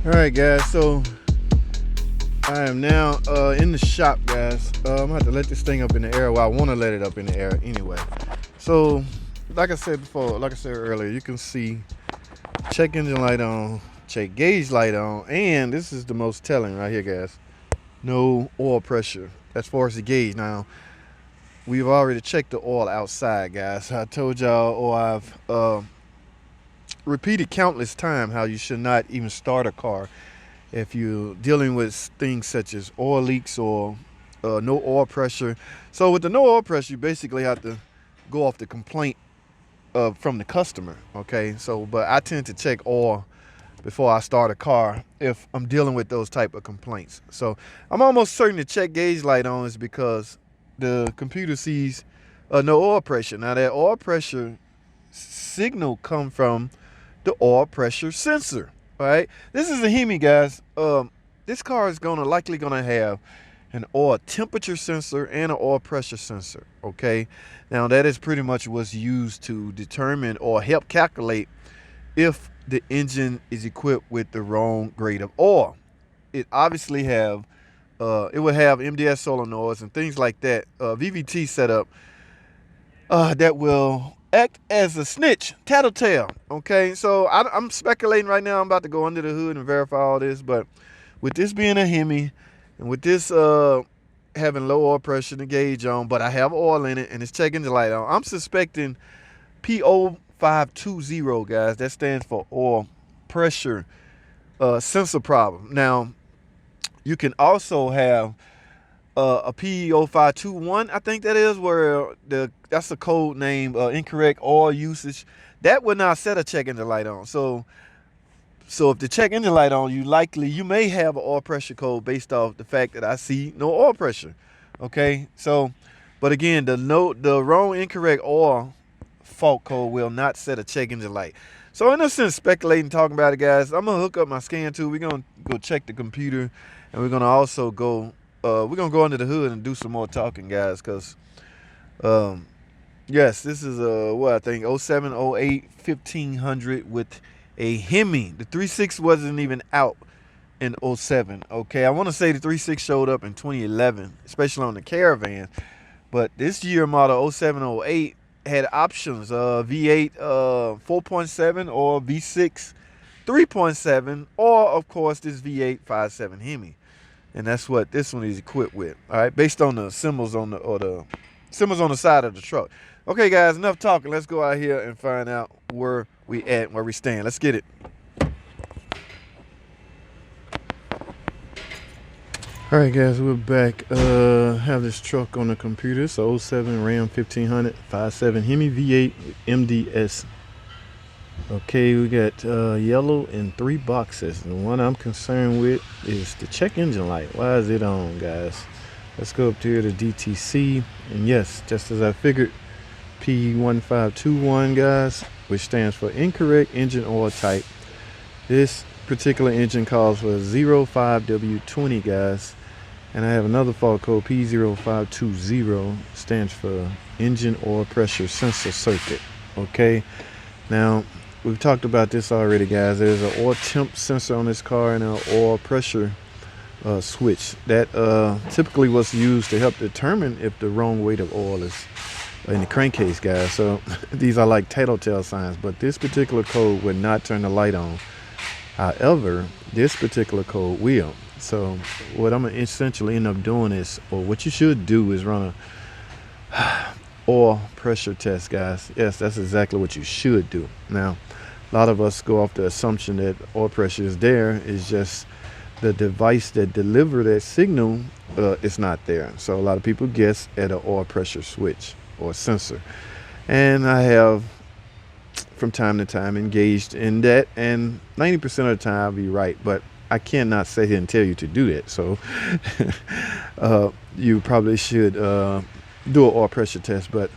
All right, guys. So I am now in the shop, guys. I'm gonna have to let this thing up in the air. Well, I want to let it up in the air anyway. So, like I said before, like I said earlier, you can see check engine light on, check gauge light on, and this is the most telling right here, guys. No oil pressure as far as the gauge. Now, we've already checked the oil outside, guys. I told y'all, or I've repeated countless times how you should not even start a car if you're dealing with things such as oil leaks or no oil pressure. So with the no oil pressure, you basically have to go off the complaint from the customer. Okay, so but I tend to check oil before I start a car if I'm dealing with those type of complaints. So I'm almost certain the check gauge light on is because the computer sees no oil pressure. Now that oil pressure signal come from the oil pressure sensor. All right, this is a Hemi, guys. This car is likely gonna have an oil temperature sensor and an oil pressure sensor. Okay, now that is pretty much what's used to determine or help calculate if the engine is equipped with the wrong grade of oil. It obviously have it would have MDS solenoids and things like that, VVT setup that will act as a snitch, tattletale. Okay, so I'm speculating right now. I'm about to go under the hood and verify all this, but with this being a Hemi and with this having low oil pressure, the gauge on, but I have oil in it and it's checking the light on, I'm suspecting P0520, guys. That stands for oil pressure sensor problem. Now, you can also have a P0521, I think that is, where that's the code name, incorrect oil usage. That would not set a check engine light on. So if the check engine light on, you may have an oil pressure code based off the fact that I see no oil pressure. Okay, so but again, the wrong incorrect oil fault code will not set a check engine light. So in a sense, speculating, talking about it, guys, I'm gonna hook up my scan tool. We're gonna go check the computer, and we're gonna also go under the hood and do some more talking, guys, because yes, this is what I think 07, 08, 1500 with a Hemi. The 3.6 wasn't even out in 07. Okay, I want to say the 3.6 showed up in 2011, especially on the Caravan, but this year model 07, 08 had options, V8 4.7 or V6 3.7, or of course this V8 5.7 Hemi. And that's what this one is equipped with. All right, based on the symbols on the symbols on the side of the truck. Okay, guys, enough talking. Let's go out here and find out where we at, where we stand. Let's get it. All right, guys, we're back. Have this truck on the computer. So 07 Ram 1500 5.7 Hemi V8 MDS. Okay, we got yellow in 3 boxes. The one I'm concerned with is the check engine light. Why is it on, guys? Let's go up to the DTC. And yes, just as I figured, P1521, guys, which stands for incorrect engine oil type. This particular engine calls for 05W20, guys. And I have another fault code, P0520, stands for engine oil pressure sensor circuit. Okay, now we've talked about this already, guys. There's an oil temp sensor on this car and an oil pressure switch that typically was used to help determine if the wrong weight of oil is in the crankcase, guys. So these are like tattletale signs, but this particular code would not turn the light on. However, this particular code will. So what I'm gonna essentially end up doing is, or what you should do, is run a oil pressure test, guys. Yes, that's exactly what you should do. Now, a lot of us go off the assumption that oil pressure is there. It's just the device that delivers that signal is not there. So a lot of people guess at an oil pressure switch or sensor. And I have, from time to time, engaged in that, and 90% of the time I'll be right, but I cannot sit here and tell you to do that. So you probably should do an oil pressure test, but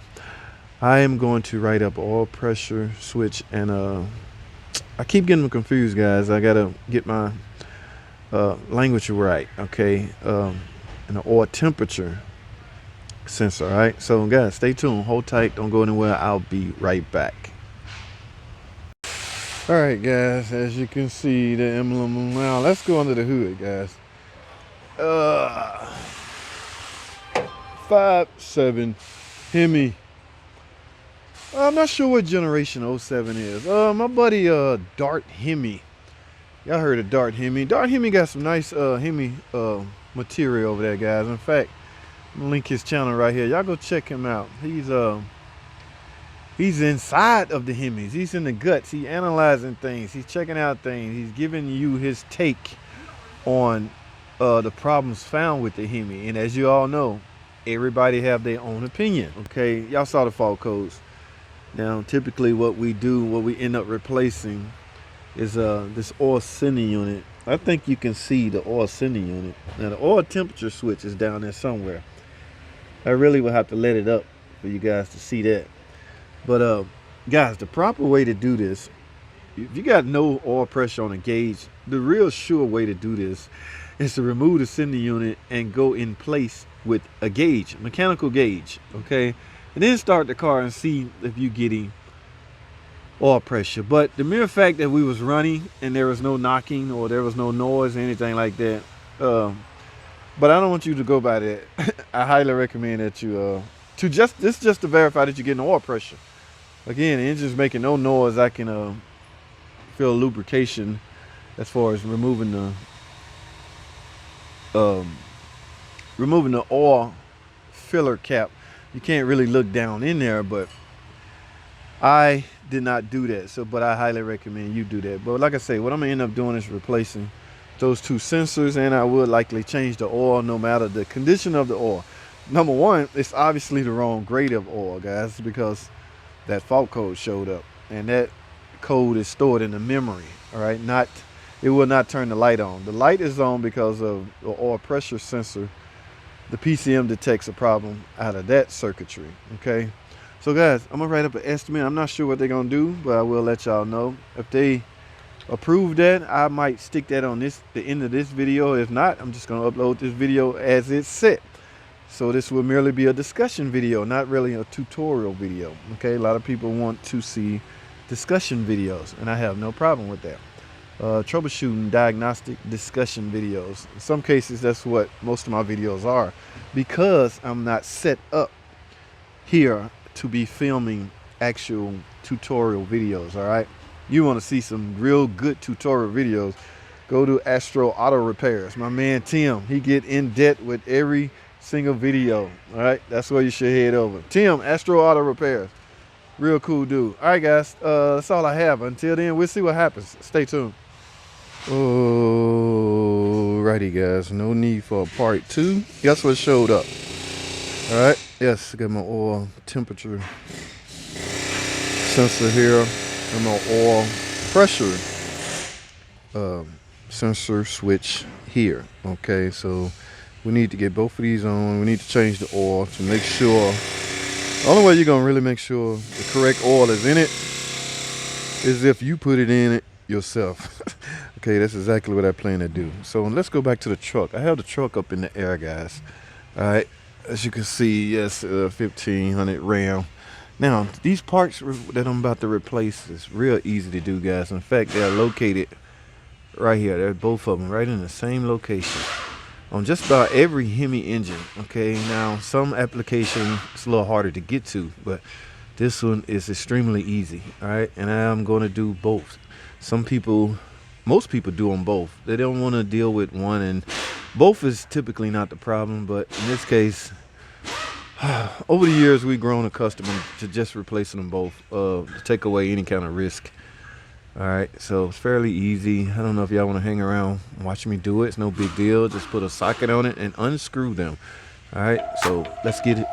I am going to write up oil pressure switch, and I keep getting them confused, guys. I gotta get my language right. Okay, and the oil temperature sensor. All right, so guys, stay tuned, hold tight, don't go anywhere. I'll be right back. All right, guys, as you can see the emblem. Now let's go under the hood, guys. 5.7 Hemi. I'm not sure what generation 07 is. My buddy Dart Hemi. Y'all heard of Dart Hemi. Dart Hemi got some nice Hemi material over there, guys. In fact, I'm gonna link his channel right here. Y'all go check him out. He's inside of the Hemis. He's in the guts. He's analyzing things. He's checking out things. He's giving you his take on the problems found with the Hemi. And as you all know, everybody have their own opinion. Okay, y'all saw the fault codes. Now, typically what we end up replacing is this oil sending unit. I think you can see the oil sending unit. Now, the oil temperature switch is down there somewhere. I really will have to let it up for you guys to see that. But guys, the proper way to do this, if you got no oil pressure on a gauge, the real sure way to do this is to remove the sending unit and go in place with a gauge, mechanical gauge, okay? And then start the car and see if you're getting oil pressure. But the mere fact that we was running and there was no knocking or there was no noise or anything like that, but I don't want you to go by that. I highly recommend that you just to verify that you're getting oil pressure. Again, the engine's making no noise. I can feel lubrication as far as removing the oil filler cap. You can't really look down in there, but I did not do that. But I highly recommend you do that. But like I say, what I'm gonna end up doing is replacing those two sensors, and I would likely change the oil no matter the condition of the oil. Number one, it's obviously the wrong grade of oil, guys, because that fault code showed up, and that code is stored in the memory. All right, it will not turn the light on. The light is on because of the oil pressure sensor. The PCM detects a problem out of that circuitry. Okay, so guys, I'm gonna write up an estimate. I'm not sure what they're gonna do, but I will let y'all know. If they approve that, I might stick that on the end of this video. If not, I'm just gonna upload this video as it's set. So this will merely be a discussion video, not really a tutorial video. Okay, a lot of people want to see discussion videos, and I have no problem with that. Troubleshooting, diagnostic, discussion videos. In some cases, that's what most of my videos are, because I'm not set up here to be filming actual tutorial videos. All right, you want to see some real good tutorial videos, go to Astro Auto Repairs. My man Tim, he get in depth with every single video. All right, that's where you should head over. Tim, Astro Auto Repairs, real cool dude. All right, guys, that's all I have. Until then, we'll see what happens. Stay tuned. Alrighty, guys, no need for a part 2. Guess what showed up? All right, yes, I got my oil temperature sensor here and my oil pressure sensor switch here. Okay, so we need to get both of these on. We need to change the oil to make sure. The only way you're gonna really make sure the correct oil is in it is if you put it in it yourself. Okay, that's exactly what I plan to do. So let's go back to the truck. I have the truck up in the air, guys. All right, as you can see, yes, 1500 Ram. Now, these parts that I'm about to replace is real easy to do, guys. In fact, they're located right here. They're both of them right in the same location on just about every Hemi engine. Okay, now some application it's a little harder to get to, but this one is extremely easy. All right, and I'm going to do both. Most people do them both. They don't want to deal with one, and both is typically not the problem, but in this case, over the years we've grown accustomed to just replacing them both to take away any kind of risk. All right, so it's fairly easy. I don't know if y'all want to hang around and watch me do it. It's no big deal. Just put a socket on it and unscrew them. All right, so let's get it.